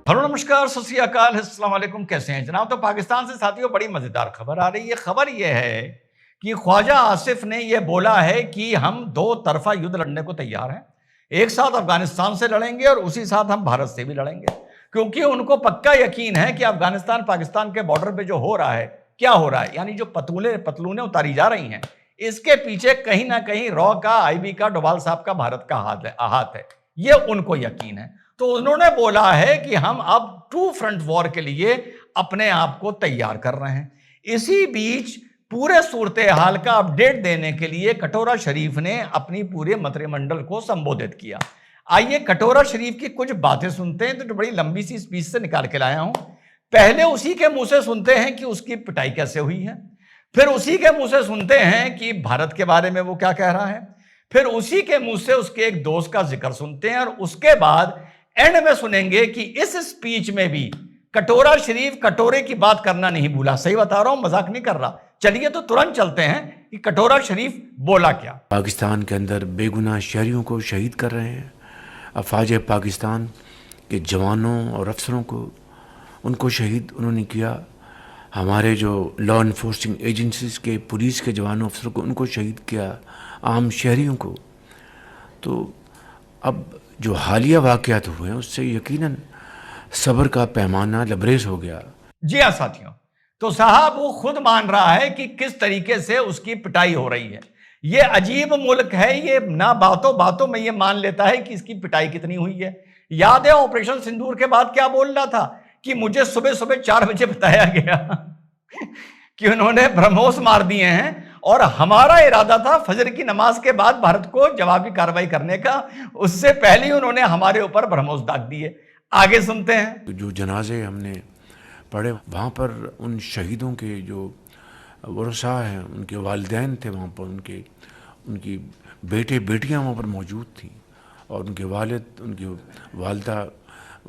Hello नमस्कार सत श्री अकाल अस्सलाम वालेकुम। कैसे हैं जनाब? तो पाकिस्तान से साथियों बड़ी मजेदार खबर आ रही है। खबर यह है कि ख्वाजा आसिफ ने यह बोला है कि हम दो तरफा युद्ध लड़ने को तैयार हैं। एक साथ अफगानिस्तान से लड़ेंगे और उसी साथ हम भारत से भी लड़ेंगे, क्योंकि उनको पक्का यकीन है कि अफगानिस्तान पाकिस्तान के बॉर्डर पे जो हो रहा है, क्या हो रहा है, यानी जो पतलूने उतारी जा रही हैं, इसके पीछे कहीं ना कहीं रॉ का, आईबी का, डोभाल साहब का, भारत का हाथ है। ये उनको यकीन है। तो उन्होंने बोला है कि हम अब टू फ्रंट वॉर के लिए अपने आप को तैयार कर रहे हैं। इसी बीच पूरे सूरत हाल का अपडेट देने के लिए कटोरा शरीफ ने अपनी पूरे मंत्रिमंडल को संबोधित किया। आइए कटोरा शरीफ की कुछ बातें सुनते हैं। तो बड़ी लंबी सी स्पीच से निकाल के लाया हूं। पहले उसी के मुंह से सुनते हैं कि उसकी पिटाई कैसे हुई है, फिर उसी के मुंह से सुनते हैं कि भारत के बारे में वो क्या कह रहा है, फिर उसी के मुंह से उसके एक दोस्त का जिक्र सुनते हैं, और उसके बाद एंड में सुनेंगे कि इस स्पीच में भी कटोरा शरीफ कटोरे की बात करना नहीं भूला। सही बता रहा हूं, मजाक नहीं कर रहा। चलिए तो तुरंत चलते हैं कि कटोरा शरीफ बोला क्या। पाकिस्तान के अंदर बेगुनाह शहरियों को शहीद कर रहे हैं। अफवाज पाकिस्तान के जवानों और अफसरों को उनको शहीद उन्होंने किया। हमारे जो लॉ इन्फोर्सिंग एजेंसीज के पुलिस के जवानों अफसरों को उनको शहीद किया, आम शहरियों को। तो अब जो हालिया वाक़यात हुए हैं उससे यकीनन सब्र का पैमाना लबरेज हो गया। जी हाँ साथियों, तो साहब वो खुद मान रहा है कि किस तरीके से उसकी पिटाई हो रही है। ये अजीब मुल्क है, ये ना बातों बातों में ये मान लेता है कि इसकी पिटाई कितनी हुई है। याद है ऑपरेशन सिंदूर के बाद क्या बोल रहा था कि मुझे सुबह सुबह 4 बजे बताया गया कि उन्होंने ब्रह्मोस मार दिए हैं, और हमारा इरादा था फजर की नमाज के बाद भारत को जवाबी कार्रवाई करने का। उससे पहले ही उन्होंने हमारे ऊपर ब्रह्मोस दाग दिए। आगे सुनते हैं। जो जनाजे हमने पढ़े वहाँ पर उन शहीदों के जो वरसा हैं, उनके वालिदैन थे वहाँ पर, उनकी बेटे बेटियाँ वहाँ पर मौजूद थी, और उनके वालिद, उनकी वालदा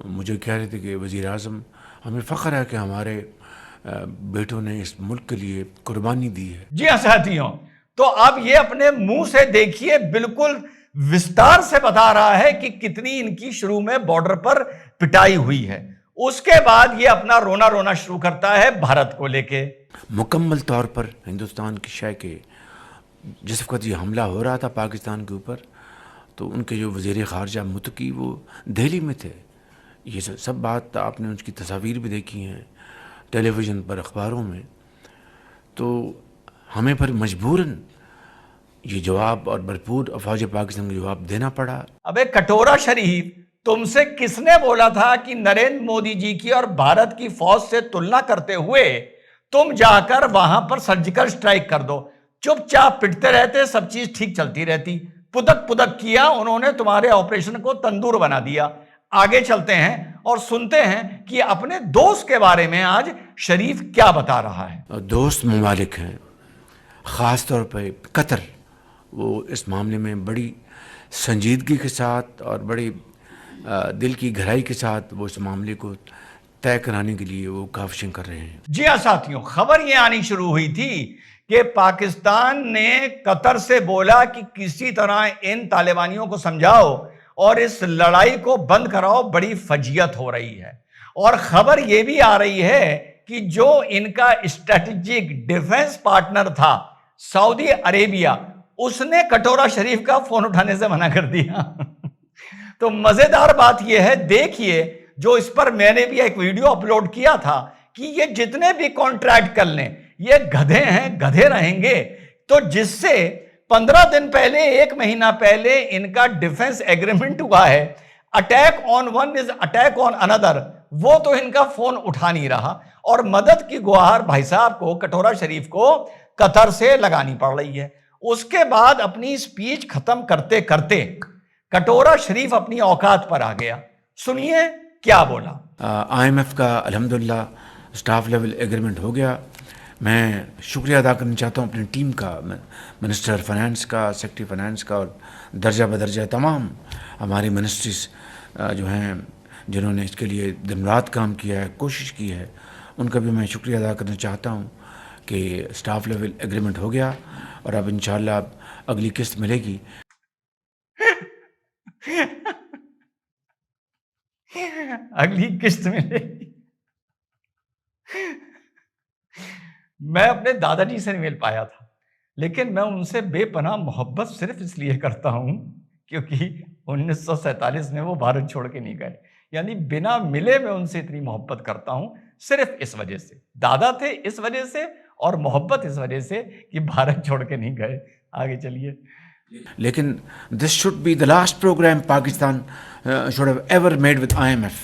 मुझे कह रहे थे कि वज़ीर आज़म, हमें फ़ख्र है कि हमारे बेटों ने इस मुल्क के लिए कुर्बानी दी है। जी हाँ साथियों, तो अब ये अपने मुंह से देखिए, बिल्कुल विस्तार से बता रहा है कि कितनी इनकी शुरू में बॉर्डर पर पिटाई हुई है। उसके बाद ये अपना रोना रोना शुरू करता है भारत को लेके। मुकम्मल तौर पर हिंदुस्तान की शय के जिस वक्त ये हमला हो रहा था पाकिस्तान के ऊपर, तो उनके जो वज़ीर ख़ारजा मुत्तकी वो दिल्ली में थे। ये सब बात आपने उसकी तस्वीर भी देखी हैं टेलीविज़न पर, अखबारों में। तो हमें पर मजबूरन ये जवाब और भरपूर अफवाज पाकिस्तान का जवाब देना पड़ा। अबे कटोरा शरीफ, तुमसे किसने बोला था कि नरेंद्र मोदी जी की और भारत की फौज से तुलना करते हुए तुम जाकर वहां पर सर्जिकल स्ट्राइक कर दो? चुपचाप पिटते रहते, सब चीज ठीक चलती रहती। पुदक पुदक किया उन्होंने, तुम्हारे ऑपरेशन को तंदूर बना दिया। आगे चलते हैं और सुनते हैं कि अपने दोस्त के बारे में आज शरीफ क्या बता रहा है। और दोस्त ममालिक हैं, ख़ास तौर पर कतर, वो इस मामले में बड़ी संजीदगी के साथ और बड़ी दिल की गहराई के साथ वो इस मामले को तय कराने के लिए वो काविशें कर रहे हैं। जी हाँ साथियों, खबर ये आनी शुरू हुई थी कि पाकिस्तान ने कतर से बोला कि किसी तरह इन तालिबानियों को समझाओ और इस लड़ाई को बंद कराओ, बड़ी फजियत हो रही है। और खबर यह भी आ रही है कि जो इनका स्ट्रेटेजिक डिफेंस पार्टनर था सऊदी अरेबिया, उसने कटोरा शरीफ का फोन उठाने से मना कर दिया। तो मजेदार बात यह है, देखिए, जो इस पर मैंने भी एक वीडियो अपलोड किया था कि ये जितने भी कॉन्ट्रैक्ट कर लें, ये गधे हैं, गधे रहेंगे। तो जिससे 15 दिन पहले, 1 महीना पहले इनका डिफेंस एग्रीमेंट हुआ है, attack on one is attack on another, वो तो इनका फोन उठा नहीं रहा, और मदद की गुहार भाई साहब को, कटोरा शरीफ को कतर से लगानी पड़ रही है। उसके बाद अपनी स्पीच खत्म करते करते कटोरा शरीफ अपनी औकात पर आ गया। सुनिए क्या बोला। IMF का अल्हम्दुलिल्लाह स्टाफ लेवल एग्रीमेंट हो गया। मैं शुक्रिया अदा करना चाहता हूँ अपनी टीम का, मिनिस्टर फाइनेंस का, सेक्रेटरी फाइनेंस का, और दर्जा बदर्जा तमाम हमारी मिनिस्ट्रीज जो हैं जिन्होंने इसके लिए दिन रात काम किया है, कोशिश की है, उनका भी मैं शुक्रिया अदा करना चाहता हूँ कि स्टाफ लेवल एग्रीमेंट हो गया और अब इंशाल्लाह अगली किस्त मिलेगी। अगली किस्त मिलेगी। मैं अपने दादाजी से नहीं मिल पाया था, लेकिन मैं उनसे बेपनाह मोहब्बत सिर्फ इसलिए करता हूं क्योंकि 1947 में वो भारत छोड़ के नहीं गए। यानी बिना मिले मैं उनसे इतनी मोहब्बत करता हूं सिर्फ इस वजह से। दादा थे इस वजह से, और मोहब्बत इस वजह से कि भारत छोड़ के नहीं गए। आगे चलिए। लेकिन this should be the last programme Pakistan should have ever made with IMF।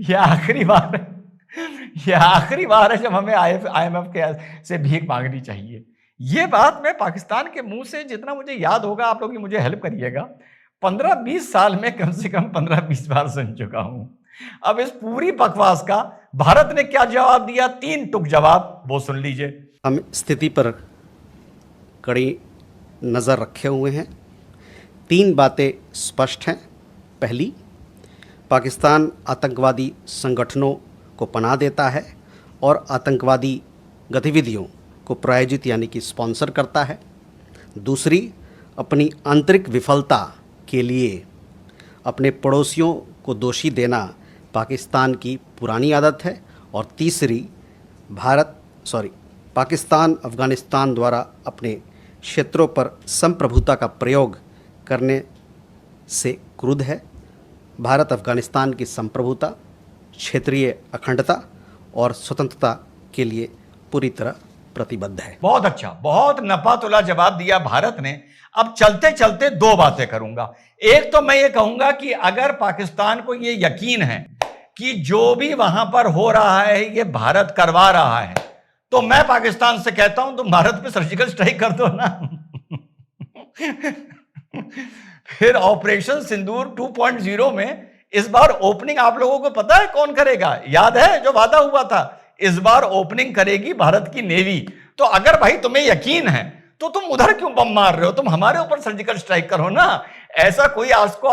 यह आखिरी बार है, यह आखिरी बार है जब हमें IMF के से भीख मांगनी चाहिए। ये बात मैं पाकिस्तान के मुंह से, जितना मुझे याद होगा, आप लोग ही मुझे हेल्प करिएगा, 15-20 साल में कम से कम 15-20 बार सुन चुका हूं। अब इस पूरी बकवास का भारत ने क्या जवाब दिया, 3 टुक जवाब, वो सुन लीजिए। हम स्थिति पर कड़ी नज़र रखे हुए हैं। 3 बातें स्पष्ट हैं। पहली, पाकिस्तान आतंकवादी संगठनों को पनाह देता है और आतंकवादी गतिविधियों को प्रायोजित यानी कि स्पॉन्सर करता है। दूसरी, अपनी आंतरिक विफलता के लिए अपने पड़ोसियों को दोषी देना पाकिस्तान की पुरानी आदत है। और तीसरी, पाकिस्तान अफ़गानिस्तान द्वारा अपने क्षेत्रों पर संप्रभुता का प्रयोग करने से क्रुद्ध है। भारत अफ़गानिस्तान की संप्रभुता, क्षेत्रीय अखंडता और स्वतंत्रता के लिए पूरी तरह प्रतिबद्ध है। बहुत अच्छा, बहुत नपातुला जवाब दिया भारत ने। अब चलते चलते 2 बातें करूंगा। एक तो मैं ये कहूंगा कि अगर पाकिस्तान को ये यकीन है कि जो भी वहां पर हो रहा है ये भारत करवा रहा है, तो मैं पाकिस्तान से कहता हूं तुम भारत पे सर्जिकल स्ट्राइक कर दो ना। फिर ऑपरेशन सिंदूर 2.0 में इस बार ओपनिंग आप लोगों को पता है कौन करेगा? याद है जो वादा हुआ था, इस बार ओपनिंग करेगी भारत की नेवी। तो अगर भाई तुम्हें यकीन है तो तुम उधर क्यों बम मार रहे हो? तुम हमारे ऊपर सर्जिकल स्ट्राइक करो ना। ऐसा कोई आपको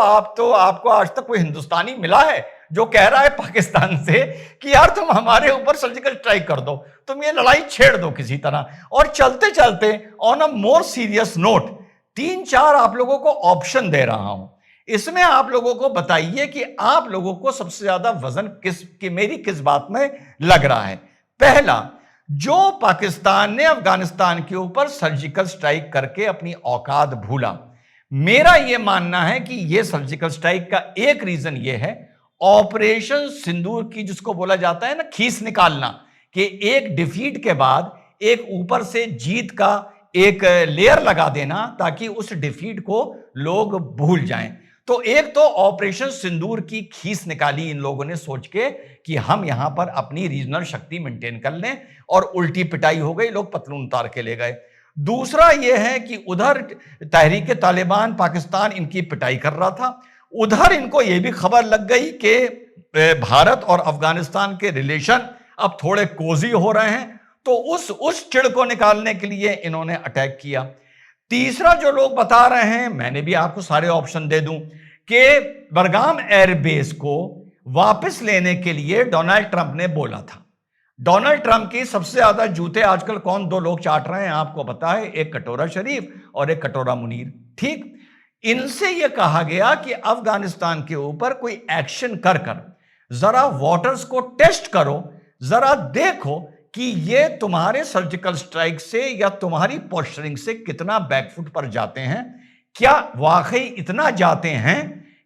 आज तक कोई हिंदुस्तानी मिला है जो कह रहा है पाकिस्तान से कि यार तुम हमारे ऊपर सर्जिकल स्ट्राइक कर दो, तुम ये लड़ाई छेड़ दो किसी तरह? और चलते चलते on a more serious note 3-4 आप लोगों को ऑप्शन दे रहा हूं। इसमें आप लोगों को बताइए कि आप लोगों को सबसे ज्यादा वजन मेरी किस बात में लग रहा है। पहला, जो पाकिस्तान ने अफगानिस्तान के ऊपर सर्जिकल स्ट्राइक करके अपनी औकात भूला, मेरा यह मानना है कि यह सर्जिकल स्ट्राइक का एक रीजन यह है ऑपरेशन सिंदूर की, जिसको बोला जाता है ना खीस निकालना, कि एक डिफीट के बाद एक ऊपर से जीत का एक लेयर लगा देना ताकि उस डिफीट को लोग भूल जाएं। तो एक तो ऑपरेशन सिंदूर की खीस निकाली इन लोगों ने सोच के कि हम यहां पर अपनी रीजनल शक्ति मेंटेन कर लें, और उल्टी पिटाई हो गई, लोग पतलून उतार के ले गए। दूसरा यह है कि उधर तहरीक तालिबान पाकिस्तान इनकी पिटाई कर रहा था, उधर इनको यह भी खबर लग गई कि भारत और अफगानिस्तान के रिलेशन अब थोड़े कोजी हो रहे हैं, तो उस चिड़ को निकालने के लिए इन्होंने अटैक किया। तीसरा जो लोग बता रहे हैं, मैंने भी आपको सारे ऑप्शन दे दूं, कि बरगाम एयरबेस को वापस लेने के लिए डोनाल्ड ट्रंप ने बोला था। डोनाल्ड ट्रंप की सबसे ज्यादा जूते आजकल कौन 2 लोग चाट रहे हैं आपको पता है? एक कटोरा शरीफ और एक कटोरा मुनीर। ठीक, इनसे यह कहा गया कि अफगानिस्तान के ऊपर कोई एक्शन कर जरा वाटर्स को टेस्ट करो, जरा देखो कि ये तुम्हारे सर्जिकल स्ट्राइक से या तुम्हारी पोस्चरिंग से कितना बैकफुट पर जाते हैं। क्या वाकई इतना जाते हैं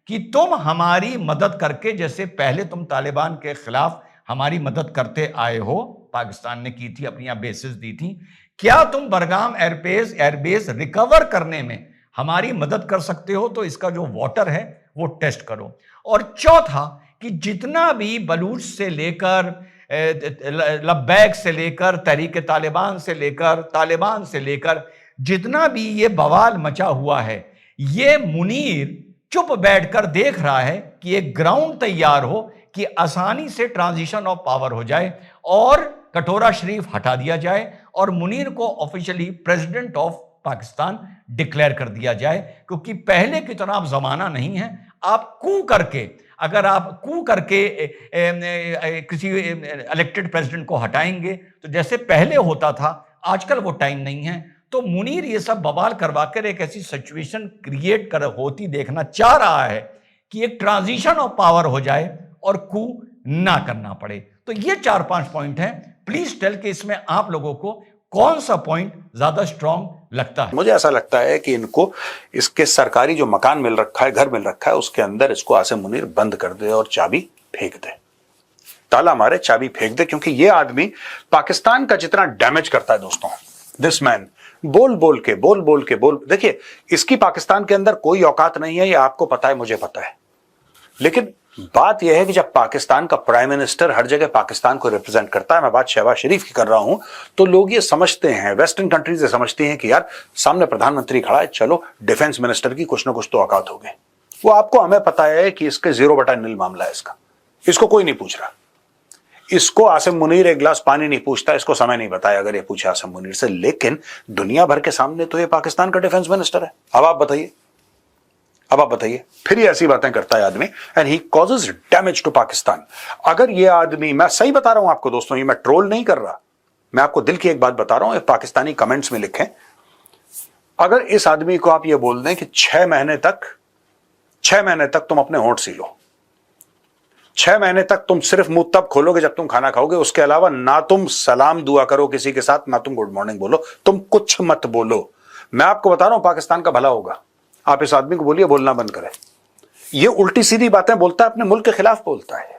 कि तुम हमारी मदद करके, जैसे पहले तुम तालिबान के खिलाफ हमारी मदद करते आए हो, पाकिस्तान ने की थी, अपनी यहां बेसिस दी थी, क्या तुम बरगाम एयरबेस रिकवर करने में हमारी मदद कर सकते हो? तो इसका जो वाटर है वो टेस्ट करो। और चौथा, कि जितना भी बलूच से लेकर लब्बैक से लेकर तहरीक तालिबान से लेकर जितना भी ये बवाल मचा हुआ है, ये मुनीर चुप बैठकर देख रहा है कि एक ग्राउंड तैयार हो कि आसानी से ट्रांजिशन ऑफ पावर हो जाए और कटोरा शरीफ हटा दिया जाए और मुनीर को officially president of Pakistan declare कर दिया जाए। क्योंकि पहले की तरह अब जमाना नहीं है, आप कू करके, अगर आप कू करके किसी इलेक्टेड प्रेसिडेंट को हटाएंगे तो जैसे पहले होता था, आजकल वो टाइम नहीं है। तो मुनीर ये सब बवाल करवाकर एक ऐसी सिचुएशन क्रिएट कर होती देखना चाह रहा है कि एक ट्रांजिशन ऑफ पावर हो जाए और कू ना करना पड़े। तो ये 4-5 पॉइंट हैं। प्लीज टेल कि इसमें आप लोगों को कौन सा पॉइंट ज्यादा स्ट्रांग लगता है? मुझे ऐसा लगता है कि इनको इसके सरकारी जो मकान मिल रखा है, घर मिल रखा है, उसके अंदर इसको आसिम मुनीर बंद कर दे और चाबी फेंक दे, ताला मारे, चाबी फेंक दे। क्योंकि ये आदमी पाकिस्तान का जितना डैमेज करता है दोस्तों, दिस मैन बोल बोल के देखिए, इसकी पाकिस्तान के अंदर कोई औकात नहीं है, ये आपको पता है, मुझे पता है। लेकिन बात यह है कि जब पाकिस्तान का प्राइम मिनिस्टर हर जगह पाकिस्तान को रिप्रेजेंट करता है, मैं बात शहबाज शरीफ की कर रहा हूं, तो लोग ये समझते हैं, वेस्टर्न कंट्रीज ये समझती हैं कि यार सामने प्रधानमंत्री खड़ा है, चलो डिफेंस मिनिस्टर की कुछ ना कुछ तो औकात हो गए। वो आपको, हमें पता है कि इसके 0/0 मामला है इसका, इसको कोई नहीं पूछ रहा। इसको आसिम मुनीर एक गिलास पानी नहीं पूछता, इसको समय नहीं बताया अगर ये पूछे आसिम मुनीर से। लेकिन दुनिया भर के सामने तो ये पाकिस्तान का डिफेंस मिनिस्टर है। अब आप बताइए, फिर ये ऐसी बातें करता है आदमी, and he causes damage to Pakistan. अगर ये आदमी, मैं सही बता रहा हूं आपको दोस्तों, ये मैं ट्रोल नहीं कर रहा, मैं आपको दिल की एक बात बता रहा हूं, पाकिस्तानी कमेंट्स में लिखें। अगर इस आदमी को आप ये बोल दें कि 6 महीने तक तुम अपने होंठ सी लो, 6 महीने तक तुम सिर्फ मुंह तब खोलोगे जब तुम खाना खाओगे, उसके अलावा ना तुम सलाम दुआ करो किसी के साथ, ना तुम गुड मॉर्निंग बोलो, तुम कुछ मत बोलो, मैं आपको बता रहा हूं पाकिस्तान का भला होगा। आप इस आदमी को बोलिए बोलना बंद करे। ये उल्टी सीधी बातें बोलता है, अपने मुल्क के खिलाफ बोलता है।